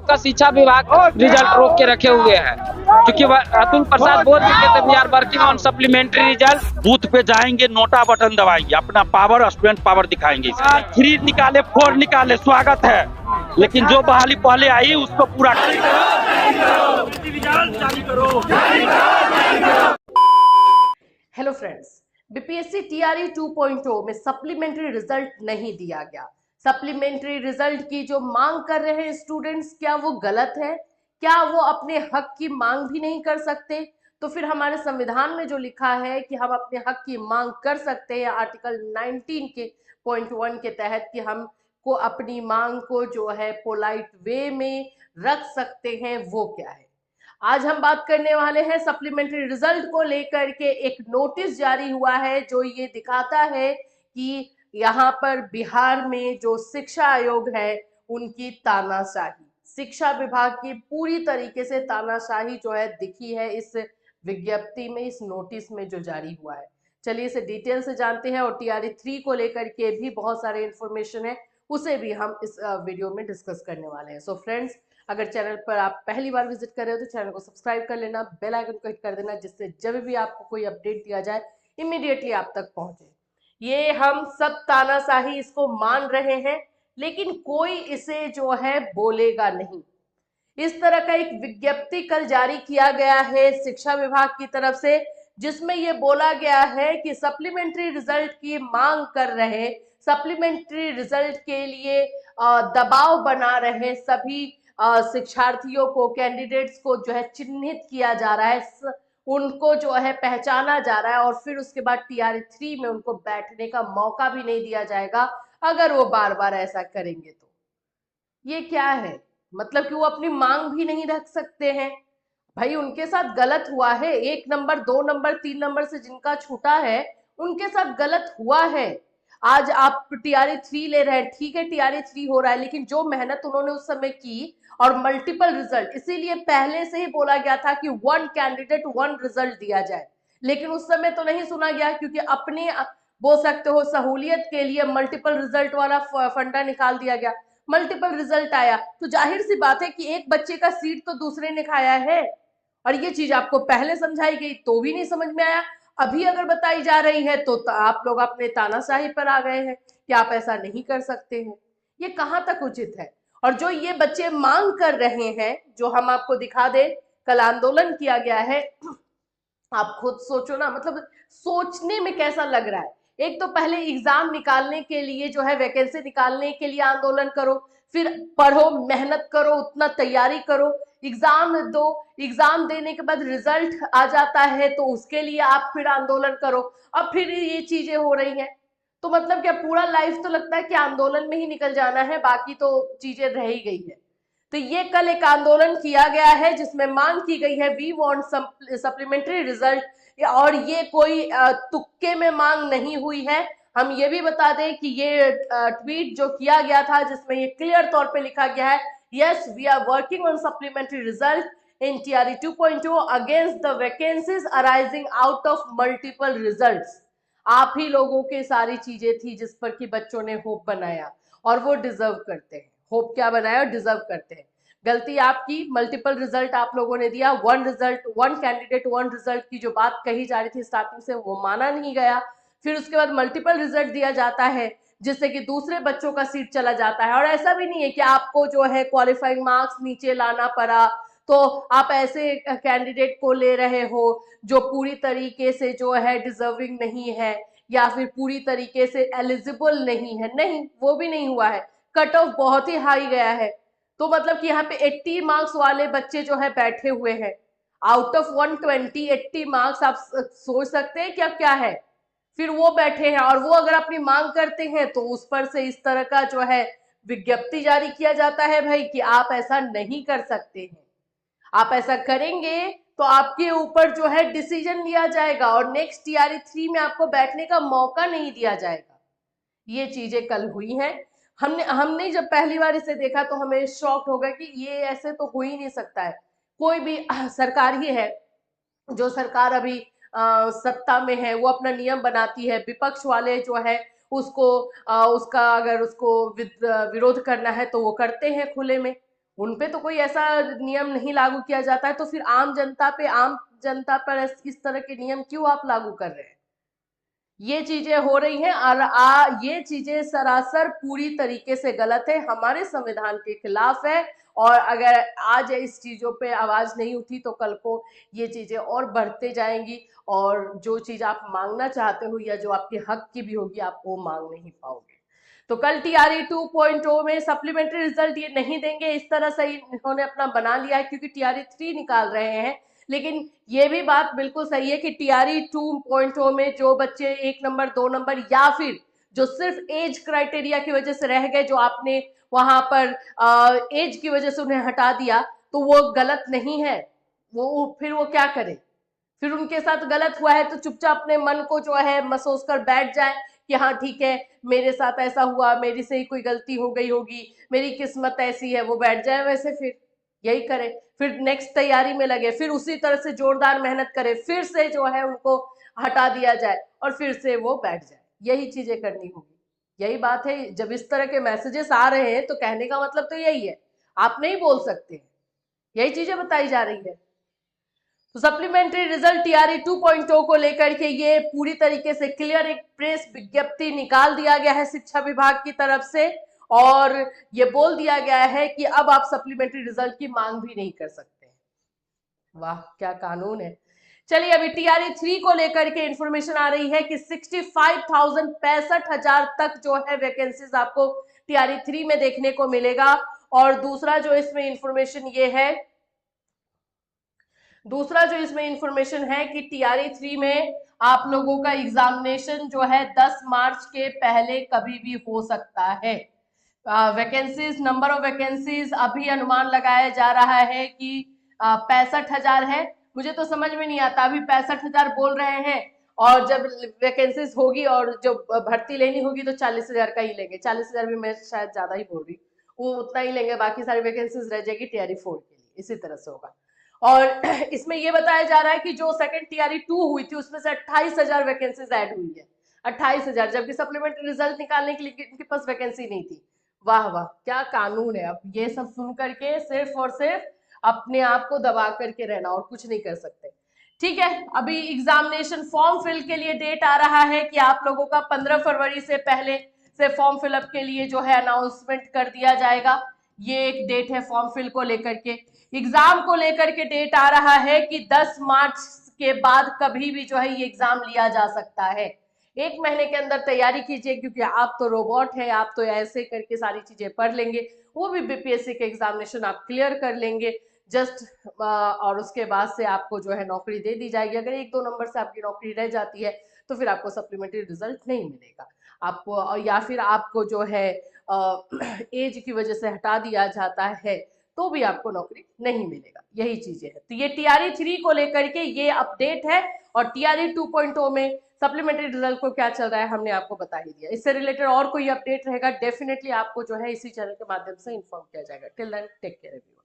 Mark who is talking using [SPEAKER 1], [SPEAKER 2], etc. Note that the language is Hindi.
[SPEAKER 1] आपका शिक्षा विभाग रिजल्ट रोक के रखे हुए है, क्योंकि अतुल प्रसाद बोल चुके थे we are working on supplementary result.
[SPEAKER 2] Booth पे जाएंगे, नोटा बटन दबाएंगे, अपना पावर, स्टूडेंट पावर दिखाएंगे। 3 निकाले, 4 निकाले, स्वागत है, लेकिन जो बहाली पहले आई उसको पूरा
[SPEAKER 3] हेलो फ्रेंड्स, बीपीएससी टीआरई 2.0 में सप्लीमेंट्री रिजल्ट नहीं दिया गया। सप्लीमेंट्री रिजल्ट की जो मांग कर रहे हैं स्टूडेंट्स, क्या वो गलत है? क्या वो अपने हक की मांग भी नहीं कर सकते? तो फिर हमारे संविधान में जो लिखा है कि हम अपने हक की मांग कर सकते हैं आर्टिकल 19 के .1 के तहत, कि हम को अपनी मांग को जो है पोलाइट वे में रख सकते हैं, वो क्या है? आज हम बात करने वाले हैं सप्लीमेंट्री रिजल्ट को लेकर के। एक नोटिस जारी हुआ है जो ये दिखाता है कि यहाँ पर बिहार में जो शिक्षा आयोग है उनकी तानाशाही, शिक्षा विभाग की पूरी तरीके से तानाशाही जो है दिखी है इस विज्ञप्ति में, इस नोटिस में जो जारी हुआ है। चलिए इसे डिटेल से जानते हैं, और टीआरई 3 को लेकर के भी बहुत सारे इंफॉर्मेशन है, उसे भी हम इस वीडियो में डिस्कस करने वाले हैं। सो फ्रेंड्स, अगर चैनल पर आप पहली बार विजिट कर रहे हो तो चैनल को सब्सक्राइब कर लेना, बेल आइकन को हिट कर देना, जिससे जब भी आपको कोई अपडेट दिया जाए इमीडिएटली आप तक पहुंचे। ये हम सब तानाशाही इसको मान रहे हैं, लेकिन कोई इसे जो है बोलेगा नहीं। इस तरह का एक विज्ञप्ति कल जारी किया गया है शिक्षा विभाग की तरफ से, जिसमें यह बोला गया है कि सप्लीमेंट्री रिजल्ट की मांग कर रहे, सप्लीमेंट्री रिजल्ट के लिए दबाव बना रहे सभी शिक्षार्थियों को, कैंडिडेट्स को जो है चिन्हित किया जा रहा है, उनको जो है पहचाना जा रहा है, और फिर उसके बाद टीआरई 3 में उनको बैठने का मौका भी नहीं दिया जाएगा अगर वो बार बार ऐसा करेंगे तो। ये क्या है? मतलब कि वो अपनी मांग भी नहीं रख सकते हैं? भाई उनके साथ गलत हुआ है, 1 नंबर 2 नंबर 3 नंबर से जिनका छूटा है उनके साथ गलत हुआ है। आज आप टीआरई 3 ले रहे हैं, ठीक है टीआरई 3 हो रहा है, लेकिन जो मेहनत उन्होंने उस समय की, और मल्टीपल रिजल्ट, इसीलिए पहले से ही बोला गया था कि 1 कैंडिडेट 1 रिजल्ट दिया जाए, लेकिन उस समय तो नहीं सुना गया, क्योंकि अपने बोल सकते हो सहूलियत के लिए मल्टीपल रिजल्ट वाला फंडा निकाल दिया गया। मल्टीपल रिजल्ट आया तो जाहिर सी बात है कि एक बच्चे का सीट तो दूसरे ने खाया है, और ये चीज आपको पहले समझाई गई तो भी नहीं समझ में आया। अभी अगर बताई जा रही है तो आप लोग अपने तानाशाही पर आ गए हैं कि आप ऐसा नहीं कर सकते हैं। ये कहां तक उचित है? और जो ये बच्चे मांग कर रहे हैं, जो हम आपको दिखा दे, कल आंदोलन किया गया है, आप खुद सोचो ना, मतलब सोचने में कैसा लग रहा है। एक तो पहले एग्जाम निकालने के लिए जो है, वैकेंसी निकालने के लिए आंदोलन करो, फिर पढ़ो, मेहनत करो, उतना तैयारी करो, एग्जाम दो, एग्जाम देने के बाद रिजल्ट आ जाता है तो उसके लिए आप फिर आंदोलन करो, अब फिर ये चीजें हो रही हैं। तो मतलब क्या पूरा लाइफ तो लगता है कि आंदोलन में ही निकल जाना है, बाकी तो चीजें रह ही गई है। तो ये कल एक आंदोलन किया गया है जिसमें मांग की गई है वी वांट सप्लीमेंट्री रिजल्ट, और ये कोई तुक्के में मांग नहीं हुई है। हम ये भी बता दें कि ये ट्वीट जो किया गया था जिसमें ये क्लियर तौर पे लिखा गया है, yes we are working on supplementary result in TRE 2.0 against the vacancies arising out of multiple results. आप ही लोगों की सारी चीजें थी जिस पर कि बच्चों ने होप बनाया, और वो डिजर्व करते हैं। होप क्या बनाया और डिजर्व करते हैं। गलती आपकी, मल्टीपल रिजल्ट आप लोगों ने दिया, 1 रिजल्ट 1 कैंडिडेट 1 रिजल्ट की जो बात कही जा रही थी स्टार्टिंग से, वो माना नहीं गया। फिर उसके बाद मल्टीपल रिजल्ट दिया जाता है जिससे कि दूसरे बच्चों का सीट चला जाता है, और ऐसा भी नहीं है कि आपको जो है क्वालिफाइंग मार्क्स नीचे लाना पड़ा तो आप ऐसे कैंडिडेट को ले रहे हो जो पूरी तरीके से जो है डिजर्विंग नहीं है, या फिर पूरी तरीके से एलिजिबल नहीं है। नहीं, वो भी नहीं हुआ है, कट ऑफ बहुत ही हाई गया है। तो मतलब कि यहाँ पे 80 मार्क्स वाले बच्चे जो है बैठे हुए हैं, आउट ऑफ 120 80 मार्क्स, आप सोच सकते हैं क्या क्या है। फिर वो बैठे हैं, और वो अगर अपनी मांग करते हैं तो उस पर से इस तरह का जो है विज्ञप्ति जारी किया जाता है भाई कि आप ऐसा नहीं कर सकते हैं, आप ऐसा करेंगे तो आपके ऊपर जो है डिसीजन लिया जाएगा और नेक्स्ट टीआरई 3 में आपको बैठने का मौका नहीं दिया जाएगा। ये चीजें कल हुई हैं। हमने जब पहली बार इसे देखा तो हमें शॉक्ड हो गया कि ये ऐसे तो हो ही नहीं सकता है। कोई भी सरकार ही है, जो सरकार अभी सत्ता में है, वो अपना नियम बनाती है, विपक्ष वाले जो है उसको उसका अगर उसको विरोध करना है तो वो करते हैं खुले में, उनपे तो कोई ऐसा नियम नहीं लागू किया जाता है, तो फिर आम जनता पर इस तरह के नियम क्यों आप लागू कर रहे हैं? ये चीजें हो रही हैं और ये चीजें सरासर पूरी तरीके से गलत है, हमारे संविधान के खिलाफ है। और अगर आज इस चीजों पे आवाज नहीं उठी तो कल को ये चीजें और बढ़ते जाएंगी, और जो चीज आप मांगना चाहते हो या जो आपके हक की भी होगी आप वो मांग नहीं पाओगे। तो कल टीआरई 2.0 में सप्लीमेंट्री रिजल्ट ये नहीं देंगे, इस तरह से इन्होंने अपना बना लिया है, क्योंकि टीआरई 3 निकाल रहे हैं। लेकिन ये भी बात बिल्कुल सही है कि टीआरई 2.0 में जो बच्चे 1 नंबर 2 नंबर या फिर जो सिर्फ एज क्राइटेरिया की वजह से रह गए, जो आपने वहां पर एज की वजह से उन्हें हटा दिया, तो वो गलत नहीं है। फिर वो क्या करे? फिर उनके साथ गलत हुआ है तो चुपचाप अपने मन को जो है मसोस कर बैठ जाए कि हाँ ठीक है, मेरे साथ ऐसा हुआ, मेरी से ही कोई गलती हो गई होगी, मेरी किस्मत ऐसी है, वो बैठ जाए वैसे। फिर यही करे, फिर नेक्स्ट तैयारी में लगे, फिर उसी तरह से जोरदार मेहनत करे, फिर से जो है उनको हटा दिया जाए और फिर से वो बैठ जाए। यही चीजें करनी होगी। यही बात है, जब इस तरह के मैसेजेस आ रहे हैं तो कहने का मतलब तो यही है, आप नहीं बोल सकते, यही चीजें बताई जा रही है। तो सप्लीमेंट्री रिजल्ट टीआरई 2.0 को लेकर के ये पूरी तरीके से क्लियर एक प्रेस विज्ञप्ति निकाल दिया गया है शिक्षा विभाग की तरफ से, और ये बोल दिया गया है कि अब आप सप्लीमेंट्री रिजल्ट की मांग भी नहीं कर सकते। वाह, क्या कानून है। चलिए, अभी टीआरई 3 को लेकर के इंफॉर्मेशन आ रही है कि 65,000 तक जो है वैकेंसीज आपको टीआरई 3 में देखने को मिलेगा। और दूसरा जो इसमें इंफॉर्मेशन है कि टीआरई 3 में आप लोगों का एग्जामिनेशन जो है 10 मार्च के पहले कभी भी हो सकता है। वैकेंसीज, नंबर ऑफ वैकेंसीज अभी अनुमान लगाया जा रहा है कि 65,000 है। मुझे तो समझ में नहीं आता, अभी 65,000 बोल रहे हैं और जब वैकेंसीज होगी और जो भर्ती लेनी होगी तो 40,000 का ही लेंगे। 40,000 भी मैं शायद ज्यादा ही बोल रही, वो उतना ही लेंगे, बाकी सारी वैकेंसीज रह जाएगी टीआरई 4 के लिए। इसी तरह से होगा। और इसमें यह बताया जा रहा है कि जो सेकंड टीआरई 2 हुई थी उसमें से 28,000 वैकेंसीज ऐड हुई है। 28,000, जबकि सप्लीमेंट्री रिजल्ट निकालने के लिए इनके पास वैकेंसी नहीं थी। वाह वाह, क्या कानून है। अब ये सब सुन करके सिर्फ और सिर्फ अपने आप को दबा करके रहना, और कुछ नहीं कर सकते। ठीक है, अभी एग्जामिनेशन फॉर्म फिल के लिए डेट आ रहा है कि आप लोगों का 15 फरवरी से पहले से फॉर्म फिलअप के लिए जो है अनाउंसमेंट कर दिया जाएगा। ये एक डेट है फॉर्म फिल को लेकर के। एग्जाम को लेकर के डेट आ रहा है कि 10 मार्च के बाद कभी भी जो है ये एग्जाम लिया जा सकता है। 1 महीने के अंदर तैयारी कीजिए, क्योंकि आप तो रोबोट है, आप तो ऐसे करके सारी चीजें पढ़ लेंगे, वो भी बीपीएससी के एग्जामिनेशन आप क्लियर कर लेंगे जस्ट, और उसके बाद से आपको जो है नौकरी दे दी जाएगी। अगर 1-2 नंबर से आपकी नौकरी रह जाती है तो फिर आपको सप्लीमेंट्री रिजल्ट नहीं मिलेगा आपको, या फिर आपको जो है एज की वजह से हटा दिया जाता है तो भी आपको नौकरी नहीं मिलेगा। यही चीजें हैं। तो ये टीआरई 3 को लेकर के ये अपडेट है, और टीआरई 2.0 में सप्लीमेंट्री रिजल्ट को क्या चल रहा है हमने आपको बता ही दिया। इससे रिलेटेड और कोई अपडेट रहेगा डेफिनेटली आपको जो है इसी चैनल के माध्यम से इन्फॉर्म किया जाएगा। Till then take care everyone.